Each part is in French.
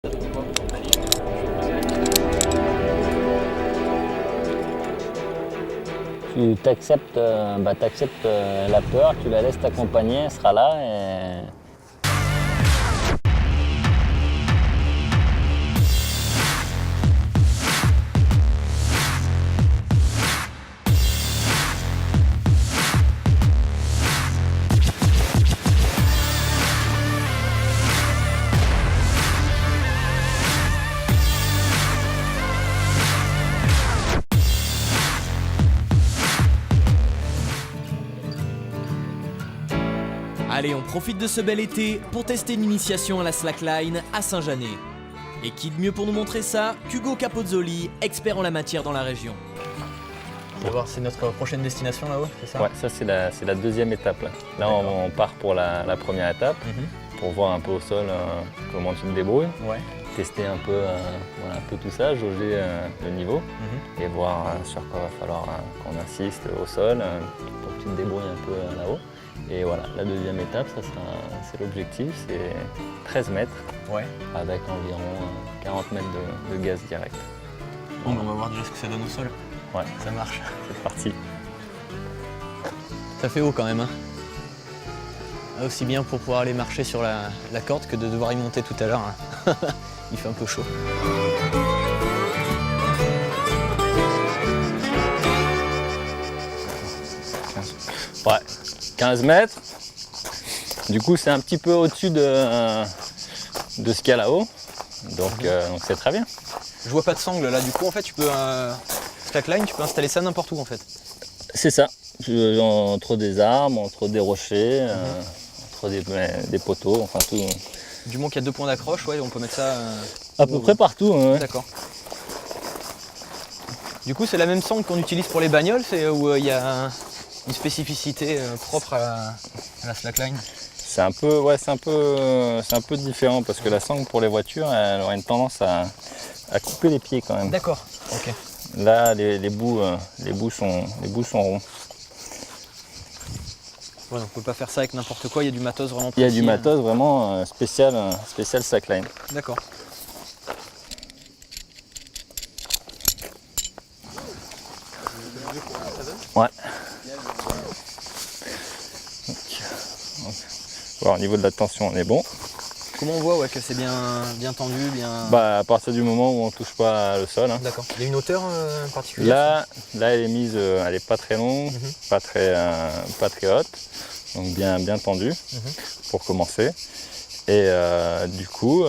Tu t'acceptes la peur, tu la laisses t'accompagner, elle sera là et... Allez, on profite de ce bel été pour tester une initiation à la slackline à Saint-Janet. Et qui de mieux pour nous montrer ça qu'Hugo Capozzoli, expert en la matière dans la région. On va voir, c'est notre prochaine destination là-haut, c'est ça? Ouais, ça c'est la deuxième étape. Là on part pour la première étape, pour voir un peu au sol comment tu te débrouilles. Ouais. Tester un peu tout ça, jauger le niveau et voir sur quoi va falloir qu'on insiste au sol pour que tu te débrouilles un peu là-haut. Et voilà, la deuxième étape, c'est l'objectif, c'est 13 mètres avec environ 40 mètres de gaz direct. Bon, on va voir déjà ce que ça donne au sol. Ouais, ça marche. C'est parti. Ça fait haut quand même, hein. Aussi bien pour pouvoir aller marcher sur la corde que de devoir y monter tout à l'heure. Hein. Il fait un peu chaud. Ouais, 15 mètres. Du coup, c'est un petit peu au-dessus de ce qu'il y a là-haut. Donc c'est très bien. Je vois pas de sangle là. Du coup, en fait, tu peux slackline, tu peux installer ça n'importe où en fait. C'est ça. Entre des arbres, entre des rochers, entre des poteaux, enfin tout. Du moment qu'il y a 2 points d'accroche, ouais, on peut mettre ça à peu près partout. Ouais. D'accord. Du coup, c'est la même sangle qu'on utilise pour les bagnoles, c'est où il y a une spécificité propre à la slackline. C'est un peu différent parce que la sangle pour les voitures, elle aurait une tendance à couper les pieds quand même. D'accord. Ok. Là, les bouts sont ronds. Ouais, on peut pas faire ça avec n'importe quoi, il y a du matos vraiment précis. Il y a du matos vraiment spécial slackline. D'accord. Ouais. Bon, au niveau de la tension, on est bon. Comment on voit que c'est bien tendu, bien... Bah, à partir du moment où on ne touche pas le sol. Hein. D'accord. Il y a une hauteur particulière? Là, elle est mise, elle n'est pas très longue, pas très haute, donc bien tendue pour commencer. Et du coup,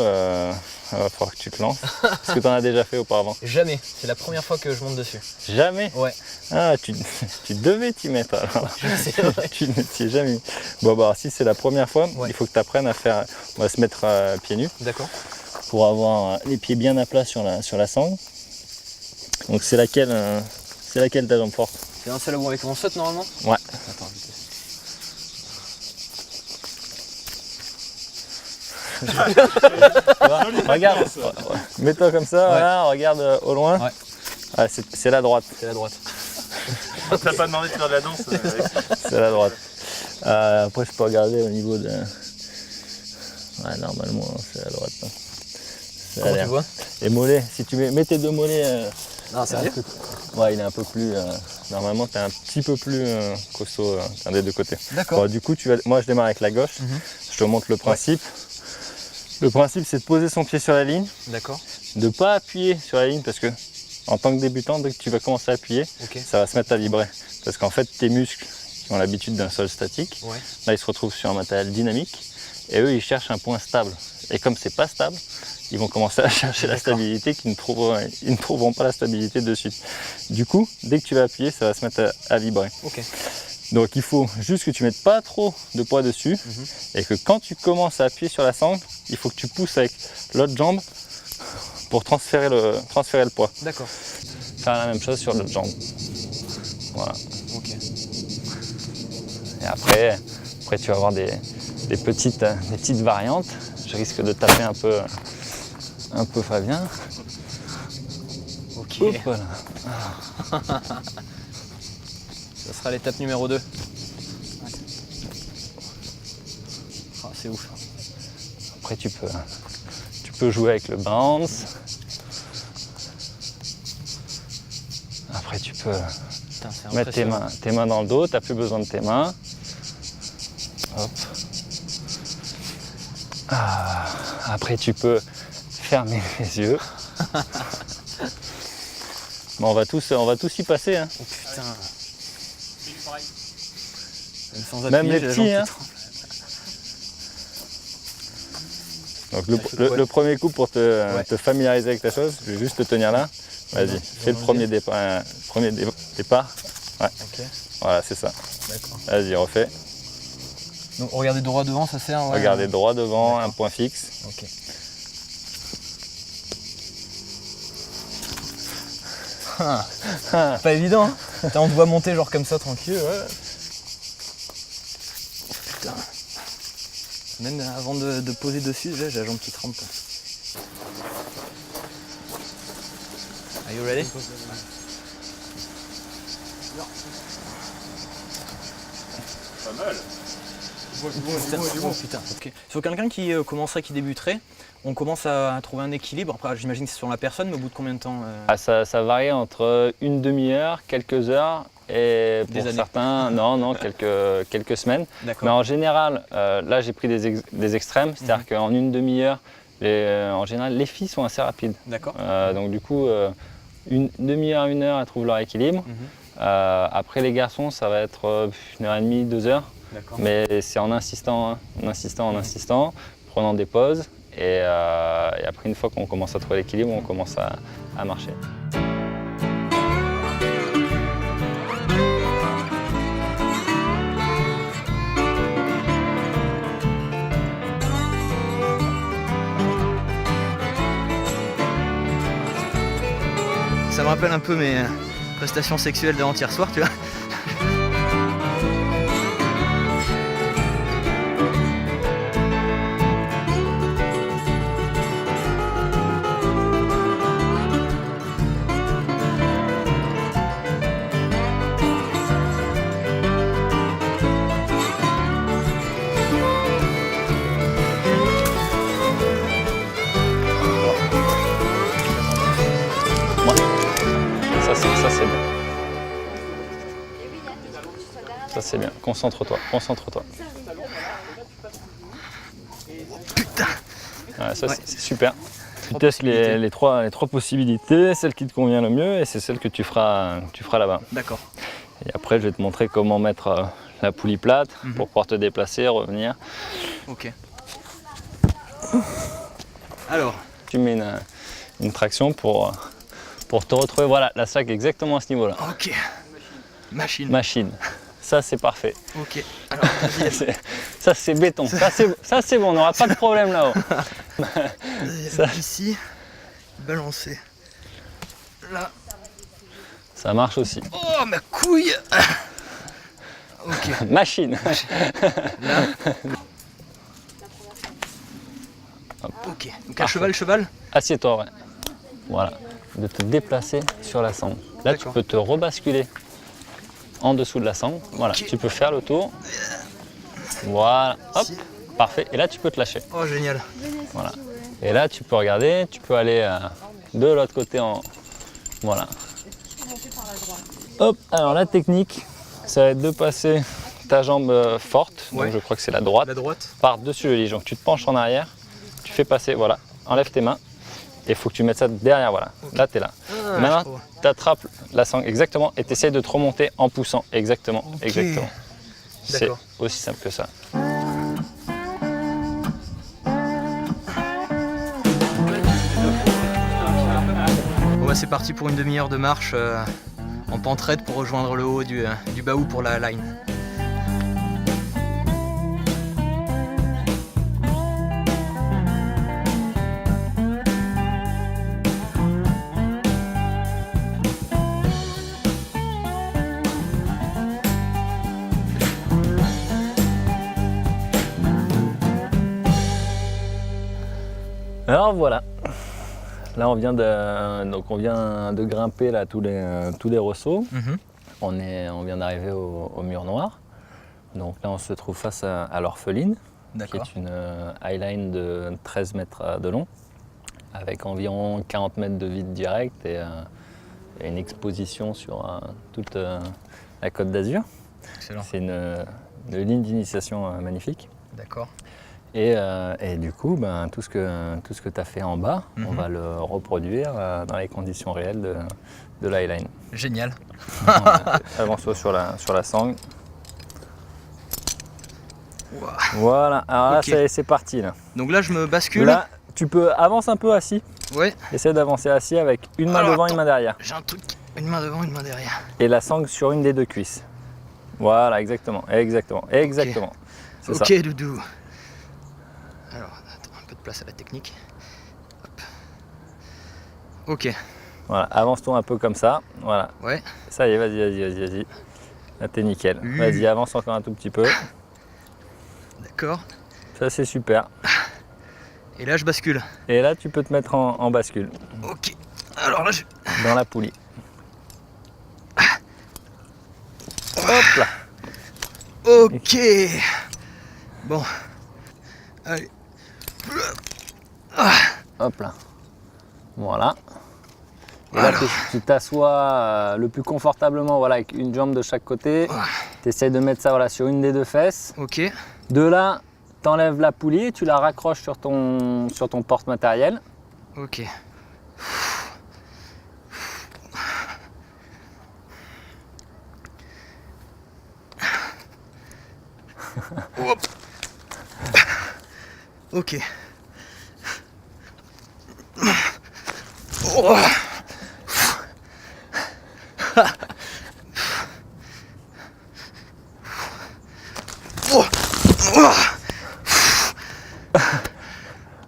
il va falloir que tu te lances. Est-ce que tu en as déjà fait auparavant? Jamais. C'est la première fois que je monte dessus. Jamais? Ouais. Ah, tu devais t'y mettre alors. Tu ne t'y es jamais mis. Bon, bah, si c'est la première fois, il faut que tu apprennes à faire. On va se mettre pieds nus. D'accord. Pour avoir les pieds bien à plat sur la sangle. Donc, c'est laquelle ta jambe forte? C'est celle où on saute normalement? Ouais. Attends, regarde, mets-toi comme ça, voilà, regarde au loin. Ouais. Ah, c'est la droite. C'est la droite. T'as pas demandé de faire de la danse C'est la droite. Après, je peux regarder au niveau de... Ouais, normalement, c'est la droite. Comment tu vois? Les mollets, si tu mets tes 2 mollets... Non, sérieux? Ouais, il est un peu plus... normalement, t'es un petit peu plus costaud des 2 côtés. D'accord. Bon, du coup, moi, je démarre avec la gauche. Je te montre le principe. Ouais. Le principe, c'est de poser son pied sur la ligne. D'accord. De ne pas appuyer sur la ligne parce que, en tant que débutant, dès que tu vas commencer à appuyer, ça va se mettre à vibrer. Parce qu'en fait, tes muscles qui ont l'habitude d'un sol statique, là, ils se retrouvent sur un matériel dynamique et eux, ils cherchent un point stable. Et comme c'est pas stable, ils vont commencer à chercher la stabilité ils ne trouveront pas la stabilité dessus. Du coup, dès que tu vas appuyer, ça va se mettre à vibrer. Okay. Donc il faut juste que tu ne mettes pas trop de poids dessus et que quand tu commences à appuyer sur la sangle, il faut que tu pousses avec l'autre jambe pour transférer le poids. D'accord. Faire la même chose sur l'autre jambe. Voilà. Okay. Et après tu vas avoir des petites variantes. Je risque de taper un peu Fabien. Ok. Oups, voilà. Ça sera l'étape numéro 2. Oh, c'est ouf. Après tu peux peux jouer avec le bounce. Après, tu peux mettre tes mains dans le dos, tu n'as plus besoin de tes mains. Hop. Ah. Après, tu peux fermer les yeux. Bon, on va tous y passer. Hein. Oh putain. Même les petits. Hein. Donc le premier coup pour te familiariser avec ta chose, je vais juste te tenir là. Vas-y, fais le premier départ. Ouais. Okay. Voilà, c'est ça. Vas-y, refais. Donc regardez droit devant, ça sert. Ouais. Regardez droit devant, un point fixe. Ok. Pas évident. Hein. On te voit monter genre comme ça tranquille. Ouais. Putain. Même avant de poser dessus, j'ai la jambe qui trempe. Are you ready? Pas mal. Putain, ok. Sur quelqu'un qui commencerait, qui débuterait, on commence à trouver un équilibre. Après, j'imagine que c'est sur la personne, mais au bout de combien de temps Ça varie entre une demi-heure, quelques heures et pour certains, quelques semaines. Mais en général, là j'ai pris des extrêmes, c'est-à-dire qu'en une demi-heure, en général, les filles sont assez rapides. D'accord. Donc du coup, une demi-heure, une heure, elles trouvent leur équilibre. Après les garçons, ça va être 1h30, 2 heures. Mais c'est en insistant, prenant des pauses. Et après, une fois qu'on commence à trouver l'équilibre, on commence à marcher. Ça me rappelle un peu mes prestations sexuelles d'avant-hier soir, tu vois. Ça c'est bien, concentre-toi. Putain. Ouais, ça c'est super. Tu testes les trois possibilités, celle qui te convient le mieux et c'est celle que tu feras là-bas. D'accord. Et après je vais te montrer comment mettre la poulie plate pour pouvoir te déplacer, revenir. Ok. Alors. Tu mets une traction pour te retrouver, voilà, la sac exactement à ce niveau-là. Ok. Machine. Ça c'est parfait. Ok. Alors, ça c'est béton. Ça c'est bon, on n'aura pas de problème là-haut. Ici, balancer. Là. Ça marche aussi. Oh ma couille. Ok. Machine. Là. Ok. Donc à cheval. Assieds-toi, ouais. Voilà. De te déplacer sur la sangle. Là tu peux te rebasculer en dessous de la sangle. Voilà, tu peux faire le tour. Voilà, hop, parfait. Et là, tu peux te lâcher. Oh, génial. Voilà. Et là, tu peux regarder, tu peux aller de l'autre côté Voilà. Hop, alors la technique, ça va être de passer ta jambe forte, donc je crois que c'est la droite, par-dessus le lige. Donc tu te penches en arrière, tu fais passer, voilà, enlève tes mains. Et il faut que tu mettes ça derrière, voilà. Là, tu es là. Maintenant, tu attrapes la sangle exactement et tu essayes de te remonter en poussant. Exactement. C'est aussi simple que ça. Bon, bah, c'est parti pour une demi-heure de marche en pente raide pour rejoindre le haut du Baou pour la line. Alors voilà, là on vient de grimper là, tous les ressauts. On vient d'arriver au mur noir. Donc là on se trouve face à l'orpheline, qui est une highline de 13 mètres de long. avec environ 40 mètres de vide direct et une exposition sur toute la Côte d'Azur. Excellent. C'est une ligne d'initiation magnifique. D'accord. Et du coup, tout ce que tu as fait en bas, on va le reproduire dans les conditions réelles de l'highline. Génial. Avance-toi sur la sangle. Wow. Voilà, alors là Ok. c'est parti. Là. Donc là, je me bascule. Là, tu peux avancer un peu assis. Ouais. Essaie d'avancer assis avec une main Alors, devant, attends. une main derrière. J'ai un truc. Une main devant, une main derrière. Et la sangle sur une des deux cuisses. Voilà, exactement. C'est ça. Ok, Doudou. Alors, attends, un peu de place à la technique. Hop. Ok. Voilà, avance-toi un peu comme ça. Voilà. Ouais. Ça y est, vas-y. Là, t'es nickel. Oui. Vas-y, avance encore un tout petit peu. D'accord. Ça, c'est super. Et là, je bascule. Et là, tu peux te mettre en bascule, Ok. Alors là, je. dans la poulie. Hop là. Ok. Bon. Allez. Hop là. Voilà. Et là, tu t'assois le plus confortablement, voilà, avec une jambe de chaque côté. Tu essaies de mettre ça voilà, sur une des deux fesses. Ok. De là, tu enlèves la poulie et tu la raccroches sur ton porte-matériel. Ok. Hop. Ok. Oh. Oh. Oh.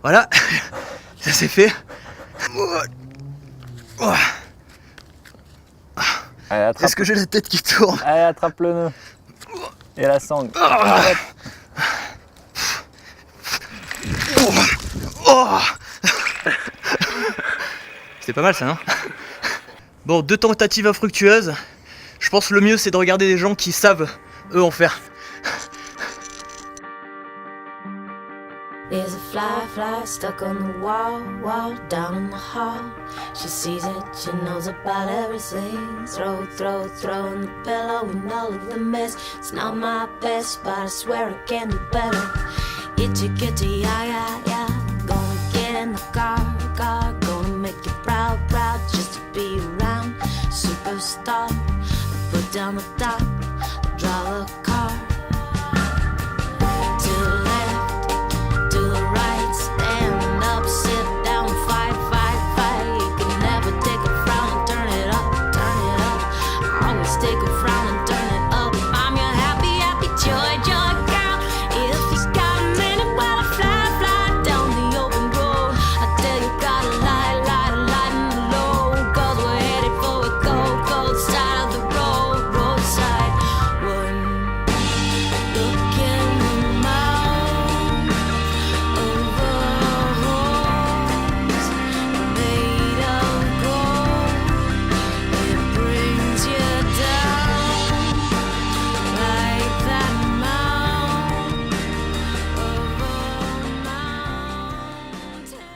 Voilà, ça c'est fait. Oh. Allez, attrape, Est-ce que j'ai la tête qui tourne? allez, attrape le nœud. Et la sangle. Hop. Oh. C'était pas mal ça, non? Bon, 2 tentatives infructueuses. Je pense que le mieux c'est de regarder des gens qui savent, eux, en faire. There's a fly stuck on the wall down in the hall. She sees it, she knows about everything. Throw in the pillow and all of the mess. It's not my best, but I swear I can do better. Itchy, yeah. Gonna get in the car, gonna make you proud, just to be around. Superstar, put down the top.